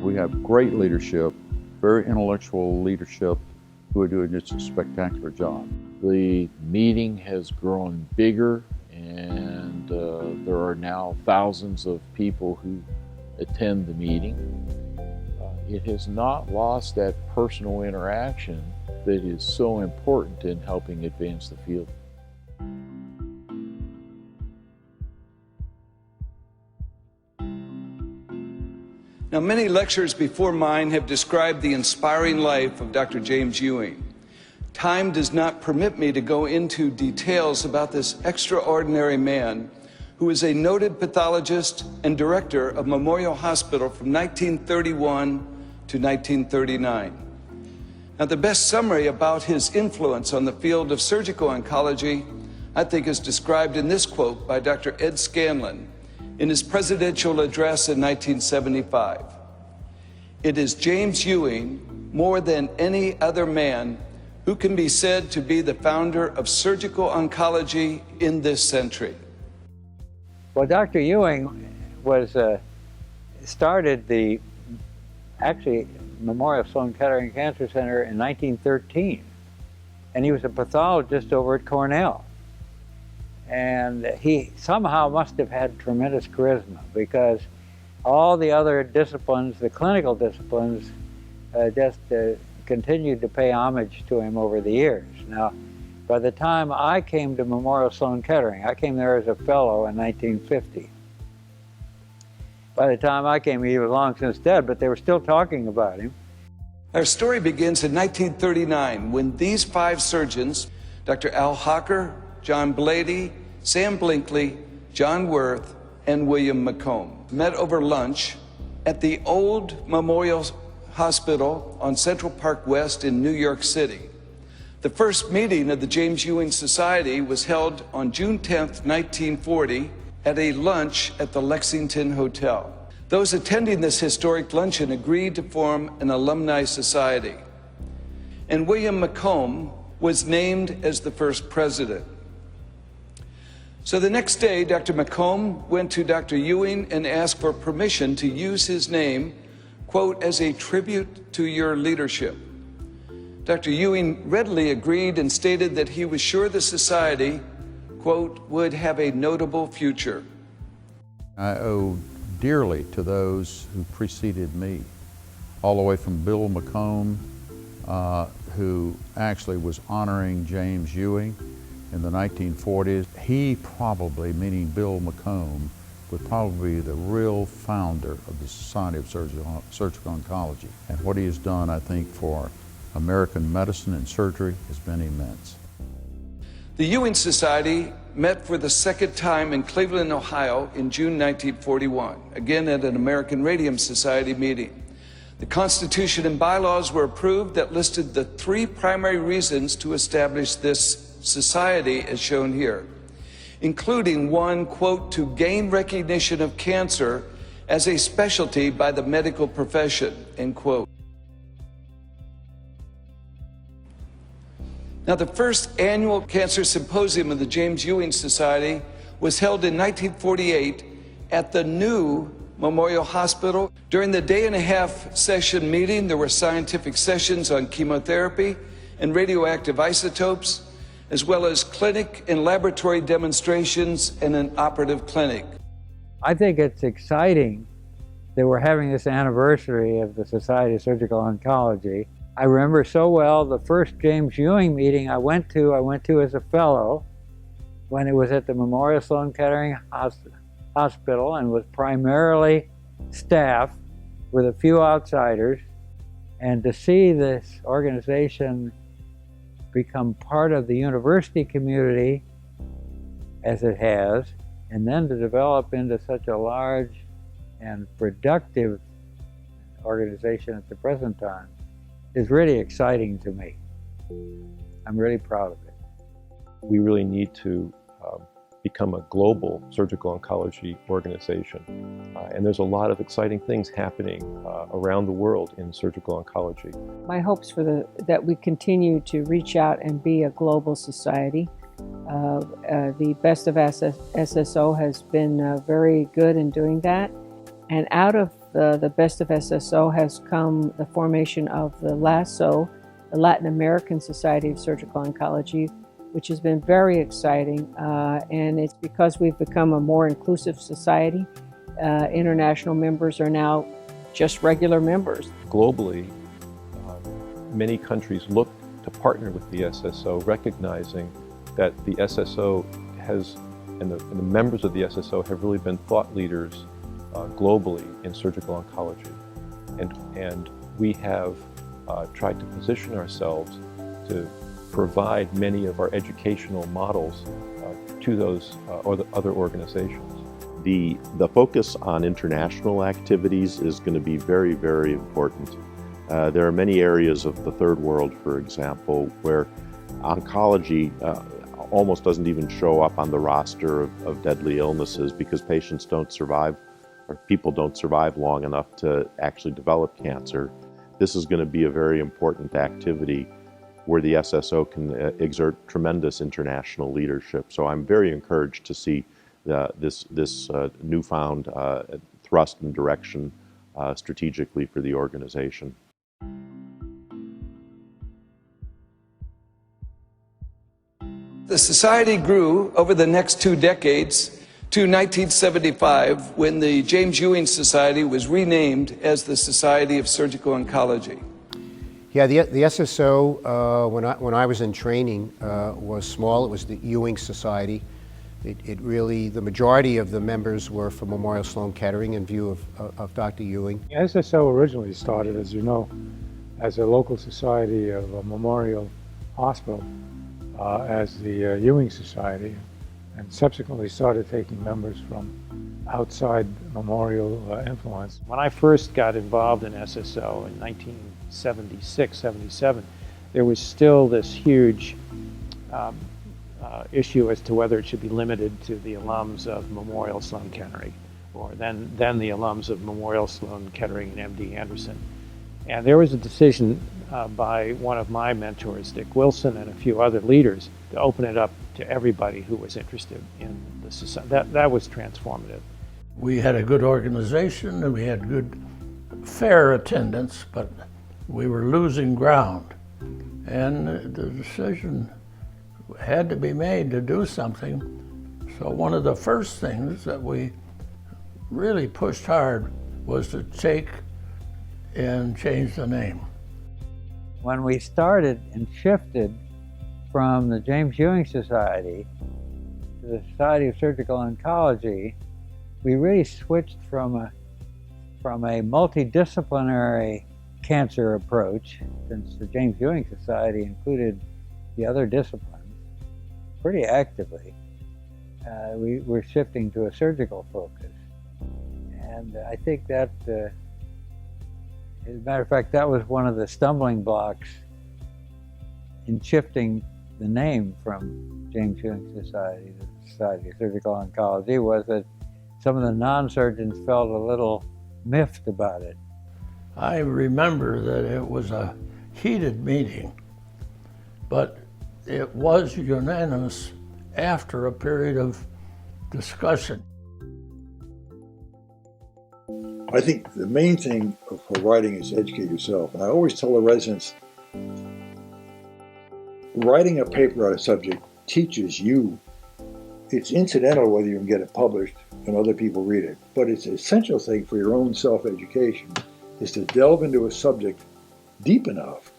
We have great leadership, very intellectual leadership who are doing just a spectacular job. The meeting has grown bigger, and there are now thousands of people who attend the meeting. It has not lost that personal interaction that is so important in helping advance the field. Now, many lectures before mine have described the inspiring life of Dr. James Ewing. Time does not permit me to go into details about this extraordinary man who is a noted pathologist and director of Memorial Hospital from 1931 to 1939. Now, the best summary about his influence on the field of surgical oncology, I think, is described in this quote by Dr. Ed Scanlon in his presidential address in 1975. "It is James Ewing, more than any other man, who can be said to be the founder of surgical oncology in this century." Well, Dr. Ewing was started the Memorial Sloan Kettering Cancer Center in 1913, and he was a pathologist over at Cornell. And he somehow must have had tremendous charisma, because all the other disciplines, the clinical disciplines, just continued to pay homage to him over the years. Now, by the time I came to Memorial Sloan Kettering, I came there as a fellow in 1950. By the time I came, he was long since dead, but they were still talking about him. Our story begins in 1939 when these 5 surgeons, Dr. Al Hocker, John Blady, Sam Blinkley, John Worth, and William McComb, met over lunch at the old Memorial Hospital on Central Park West in New York City. The first meeting of the James Ewing Society was held on June 10th, 1940, at a lunch at the Lexington Hotel. Those attending this historic luncheon agreed to form an alumni society, and William McComb was named as the first president. So the next day, Dr. McComb went to Dr. Ewing and asked for permission to use his name, quote, "as a tribute to your leadership." Dr. Ewing readily agreed and stated that he was sure the society, quote, "would have a notable future." I owe dearly to those who preceded me, all the way from Bill McComb, who actually was honoring James Ewing in the 1940s. He probably, meaning Bill McComb, would probably be the real founder of the Society of Surgical Oncology. And what he has done, I think, for American medicine and surgery has been immense. The Ewing Society met for the second time in Cleveland, Ohio in June 1941, again at an American Radium Society meeting. The Constitution and bylaws were approved that listed the 3 primary reasons to establish this society as shown here, including 1, quote, "to gain recognition of cancer as a specialty by the medical profession," end quote. Now, the first annual cancer symposium of the James Ewing Society was held in 1948 at the new Memorial Hospital. During the day-and-a-half session meeting, there were scientific sessions on chemotherapy and radioactive isotopes, as well as clinic and laboratory demonstrations and an operative clinic. I think it's exciting that we're having this anniversary of the Society of Surgical Oncology. I remember so well the first James Ewing meeting I went to as a fellow when it was at the Memorial Sloan Kettering Hospital, and was primarily staff with a few outsiders. And to see this organization become part of the university community as it has, and then to develop into such a large and productive organization at the present time, is really exciting to me. I'm really proud of it. We really need to become a global surgical oncology organization. And there's a lot of exciting things happening around the world in surgical oncology. My hopes that we continue to reach out and be a global society. The Best of SSO has been very good in doing that. And out of the best of SSO has come the formation of the LASO, the Latin American Society of Surgical Oncology, which has been very exciting. And it's because we've become a more inclusive society. International members are now just regular members. Globally, many countries look to partner with the SSO, recognizing that the SSO has, and the members of the SSO have really been thought leaders globally in surgical oncology. And we have tried to position ourselves to provide many of our educational models to those or the other organizations. The focus on international activities is going to be very, very important. There are many areas of the third world, for example, where oncology almost doesn't even show up on the roster of deadly illnesses because patients don't survive, or people don't survive long enough to actually develop cancer. This is going to be a very important activity where the SSO can exert tremendous international leadership. So I'm very encouraged to see this newfound thrust and direction strategically for the organization. The Society grew over the next 2 decades to 1975, when the James Ewing Society was renamed as the Society of Surgical Oncology. Yeah, the SSO, when I was in training, was small. It was the Ewing Society. It really, the majority of the members were from Memorial Sloan Kettering in view of Dr. Ewing. The SSO originally started, as you know, as a local society of a Memorial Hospital, as the Ewing Society, and subsequently started taking members from outside Memorial influence. When I first got involved in SSO in 1976, 77, there was still this huge issue as to whether it should be limited to the alums of Memorial Sloan Kettering, or then the alums of Memorial Sloan Kettering and MD Anderson. And there was a decision by one of my mentors, Dick Wilson, and a few other leaders to open it up to everybody who was interested in the society. That was transformative. We had a good organization and we had good, fair attendance, but we were losing ground. And the decision had to be made to do something. So one of the first things that we really pushed hard was to take and change the name. When we started and shifted from the James Ewing Society to the Society of Surgical Oncology, we really switched from a multidisciplinary cancer approach, since the James Ewing Society included the other disciplines pretty actively. We're shifting to a surgical focus. And I think that, as a matter of fact, that was one of the stumbling blocks in shifting the name from James Ewing Society to the Society of Surgical Oncology, was that some of the non-surgeons felt a little miffed about it. I remember that it was a heated meeting, but it was unanimous after a period of discussion. I think the main thing for writing is educate yourself. And I always tell the residents, writing a paper on a subject teaches you. It's incidental whether you can get it published and other people read it, but it's an essential thing for your own self-education is to delve into a subject deep enough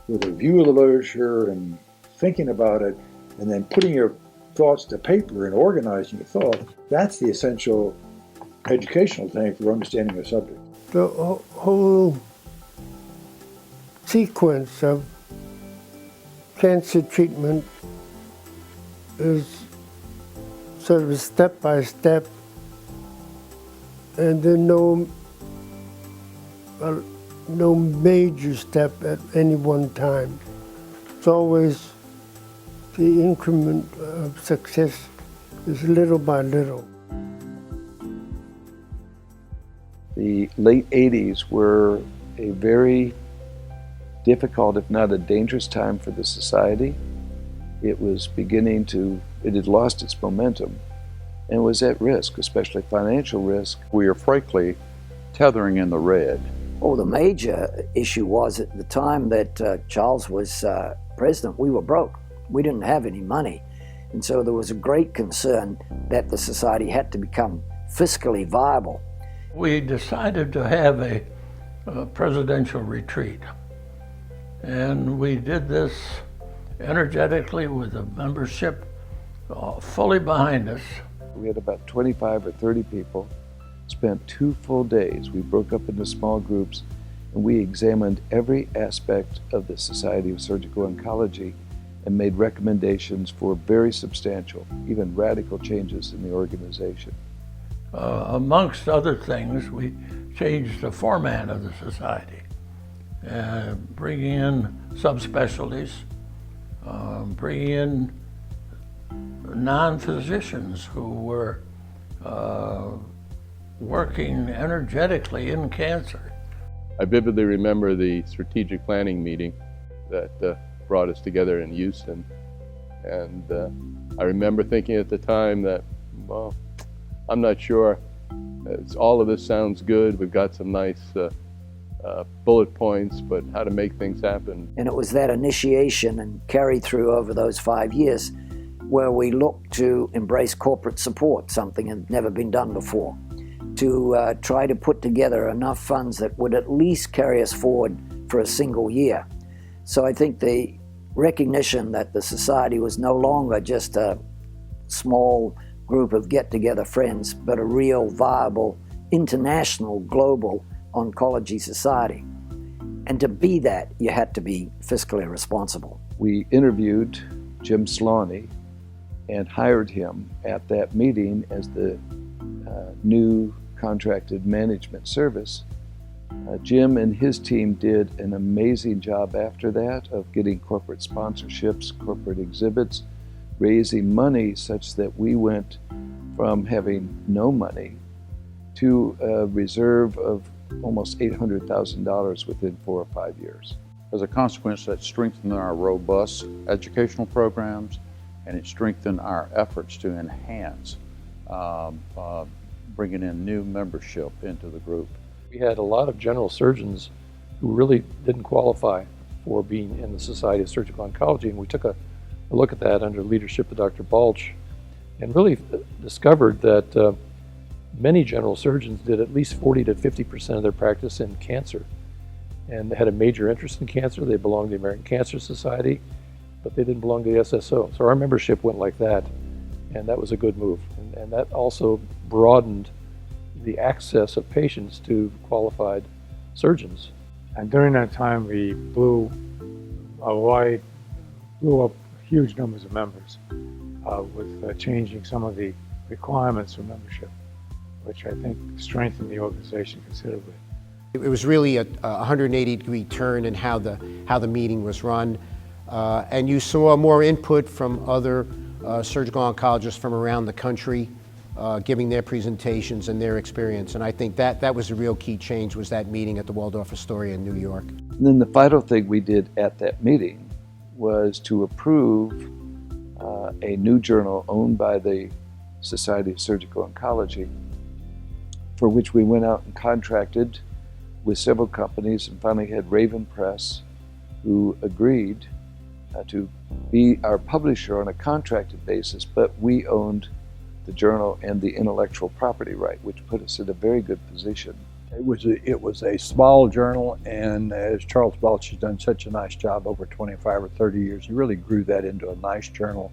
with a view of the literature and thinking about it, and then putting your thoughts to paper and organizing your thought. That's the essential educational thing for understanding a subject. The whole sequence of cancer treatment is sort of step by step, and there's no major step at any one time. It's always the increment of success is little by little. The late 80s were a very difficult, if not a dangerous time for the society. It was it had lost its momentum and was at risk, especially financial risk. We are frankly tethering in the red? Oh, the major issue was at the time that Charles was president, we were broke. We didn't have any money. And so there was a great concern that the society had to become fiscally viable. We decided to have a presidential retreat. And we did this energetically with the membership fully behind us. We had about 25 or 30 people, spent 2 full days. We broke up into small groups and we examined every aspect of the Society of Surgical Oncology and made recommendations for very substantial, even radical changes in the organization. Amongst other things, we changed the format of the society, bringing in subspecialties, bringing in non-physicians who were working energetically in cancer. I vividly remember the strategic planning meeting that brought us together in Houston. And I remember thinking at the time that, well, I'm not sure. All of this sounds good. We've got some nice bullet points, but how to make things happen. And it was that initiation and carry through over those 5 years where we looked to embrace corporate support, something that had never been done before, to try to put together enough funds that would at least carry us forward for a single year. So I think the recognition that the society was no longer just a small group of get-together friends, but a real, viable, international, global oncology society. And to be that, you had to be fiscally responsible. We interviewed Jim Slawney and hired him at that meeting as the new contracted management service. Jim and his team did an amazing job after that of getting corporate sponsorships, corporate exhibits, raising money such that we went from having no money to a reserve of almost $800,000 within 4 or 5 years. As a consequence, that strengthened our robust educational programs, and it strengthened our efforts to enhance bringing in new membership into the group. We had a lot of general surgeons who really didn't qualify for being in the Society of Surgical Oncology, and we took a look at that under leadership of Dr. Balch and really discovered that many general surgeons did at least 40 to 50% of their practice in cancer and had a major interest in cancer. They belonged to the American Cancer Society, but they didn't belong to the SSO. So our membership went like that, and that was a good move. And that also broadened the access of patients to qualified surgeons. And during that time, we blew up huge numbers of members with changing some of the requirements for membership, which I think strengthened the organization considerably. It was really a 180-degree turn in how the meeting was run, and you saw more input from other surgical oncologists from around the country, giving their presentations and their experience. And I think that was a real key change, was that meeting at the Waldorf Astoria in New York. And then the final thing we did at that meeting was to approve a new journal owned by the Society of Surgical Oncology, for which we went out and contracted with several companies and finally had Raven Press, who agreed to be our publisher on a contracted basis, but we owned the journal and the intellectual property right, which put us in a very good position. It was a small journal, and as Charles Balch has done such a nice job over 25 or 30 years, he really grew that into a nice journal.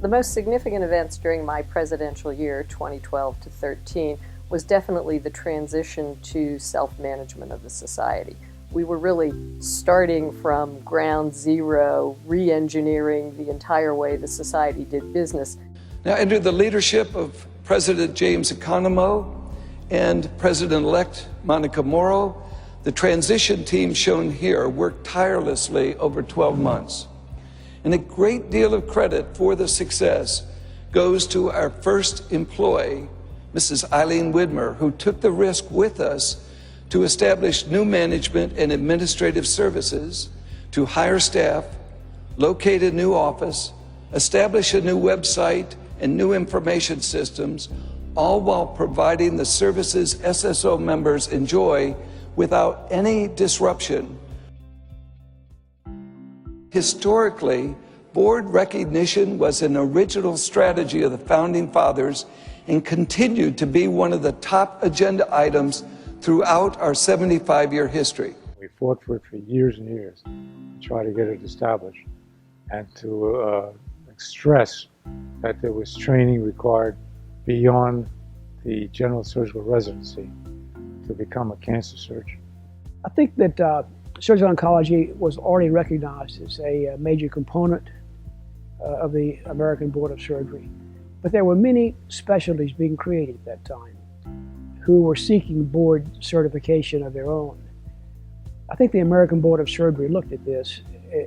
The most significant events during my presidential year, 2012 to 13, was definitely the transition to self-management of the society. We were really starting from ground zero, re-engineering the entire way the society did business. Now, under the leadership of President James Economou and President-elect Monica Morrow, the transition team shown here worked tirelessly over 12 months. And a great deal of credit for the success goes to our first employee, Mrs. Eileen Widmer, who took the risk with us to establish new management and administrative services, to hire staff, locate a new office, establish a new website and new information systems, all while providing the services SSO members enjoy without any disruption. Historically, board recognition was an original strategy of the Founding Fathers and continued to be one of the top agenda items throughout our 75-year history. We fought for it for years and years to try to get it established and to stress that there was training required beyond the general surgical residency to become a cancer surgeon. I think that surgical oncology was already recognized as a major component of the American Board of Surgery. But there were many specialties being created at that time who were seeking board certification of their own. I think the American Board of Surgery looked at this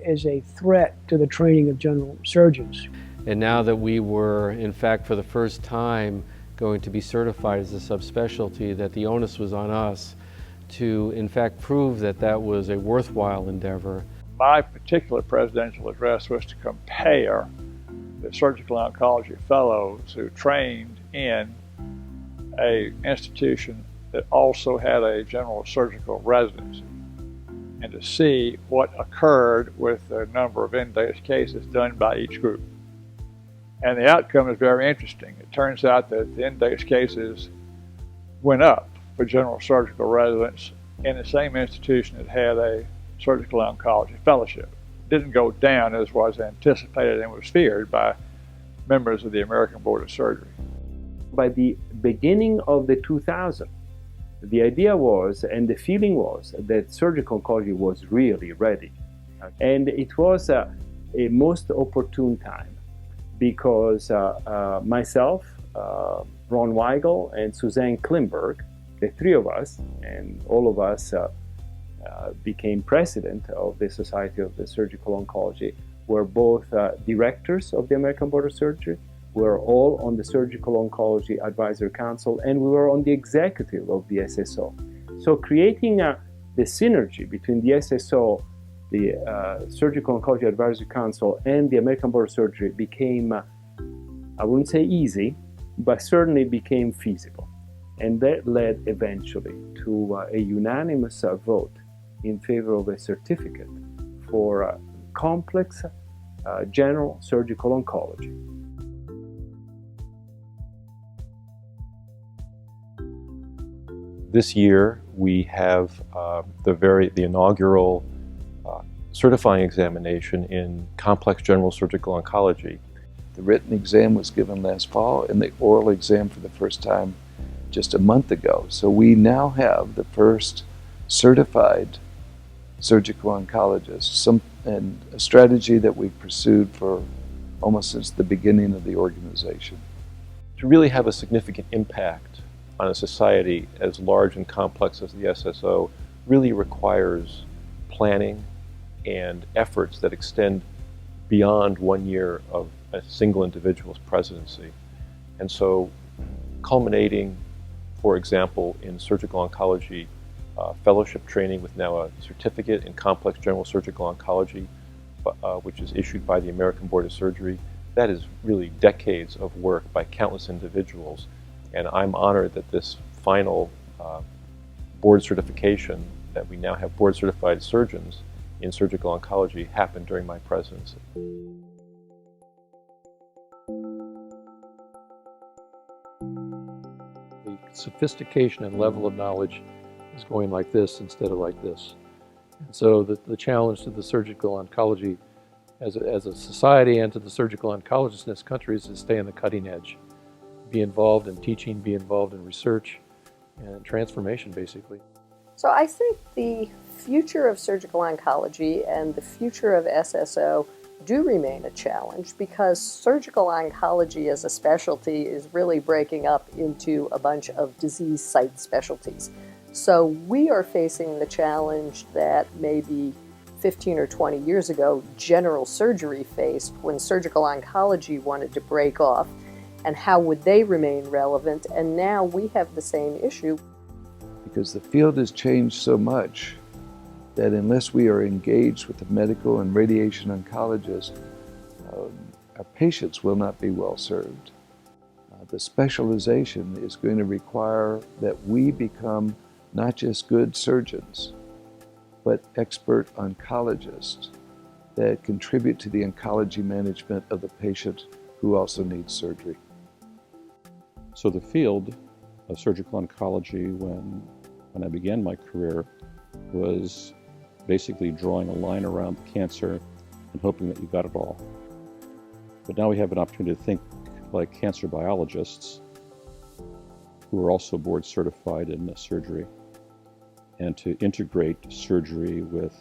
as a threat to the training of general surgeons. And now that we were, in fact, for the first time, going to be certified as a subspecialty, that the onus was on us to, in fact, prove that that was a worthwhile endeavor. My particular presidential address was to compare the surgical oncology fellows who trained in an institution that also had a general surgical residency, and to see what occurred with the number of index cases done by each group. And the outcome is very interesting. It turns out that the index cases went up for general surgical residents in the same institution that had a surgical oncology fellowship. It didn't go down as was anticipated and was feared by members of the American Board of Surgery. By the beginning of the 2000s, the idea was, and the feeling was, that surgical oncology was really ready. And it was a most opportune time because myself, Ron Weigel, and Suzanne Klimberg, the three of us, and all of us became president of the Society of the Surgical Oncology. We're both directors of the American Board of Surgery. We're all on the Surgical Oncology Advisory Council, and we were on the executive of the SSO. So creating the synergy between the SSO, the Surgical Oncology Advisory Council, and the American Board of Surgery became, I wouldn't say easy, but certainly became feasible. And that led eventually to a unanimous vote in favor of a certificate for complex general surgical oncology. This year we have the inaugural certifying examination in complex general surgical oncology. The written exam was given last fall and the oral exam for the first time just a month ago. So we now have the first certified surgical oncologists, and a strategy that we've pursued for almost since the beginning of the organization. To really have a significant impact on a society as large and complex as the SSO really requires planning and efforts that extend beyond 1 year of a single individual's presidency. And so culminating, for example, in surgical oncology fellowship training with now a certificate in complex general surgical oncology, which is issued by the American Board of Surgery, that is really decades of work by countless individuals. And I'm honored that this final board certification, that we now have board certified surgeons in surgical oncology, happened during my presidency. The sophistication and level of knowledge is going like this instead of like this. And so the challenge to the surgical oncology as a society and to the surgical oncologists in this country is to stay on the cutting edge. Be involved in teaching, be involved in research and transformation, basically. So I think the future of surgical oncology and the future of SSO do remain a challenge because surgical oncology as a specialty is really breaking up into a bunch of disease site specialties. So we are facing the challenge that maybe 15 or 20 years ago general surgery faced when surgical oncology wanted to break off, and how would they remain relevant? And now we have the same issue. Because the field has changed so much that unless we are engaged with the medical and radiation oncologist, our patients will not be well served. the specialization is going to require that we become not just good surgeons, but expert oncologists that contribute to the oncology management of the patient who also needs surgery. So the field of surgical oncology, when I began my career, was basically drawing a line around the cancer and hoping that you got it all. But now we have an opportunity to think like cancer biologists who are also board certified in surgery, and to integrate surgery with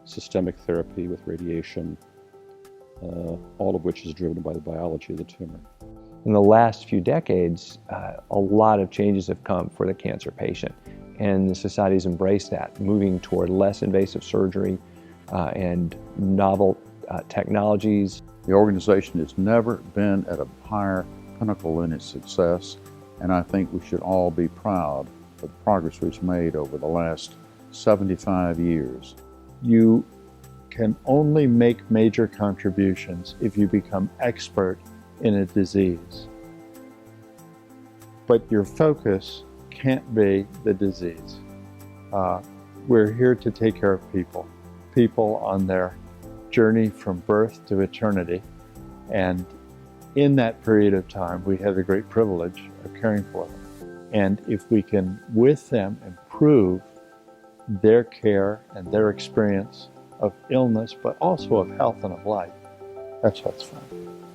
systemic therapy, with radiation, all of which is driven by the biology of the tumor. In the last few decades, a lot of changes have come for the cancer patient, and the society's embraced that, moving toward less invasive surgery and novel technologies. The organization has never been at a higher pinnacle in its success, and I think we should all be proud of the progress we've made over the last 75 years. You can only make major contributions if you become expert in a disease. But your focus can't be the disease. We're here to take care of people on their journey from birth to eternity. And in that period of time, we have the great privilege of caring for them. And if we can, with them, improve their care and their experience of illness, but also of health and of life, that's what's fun.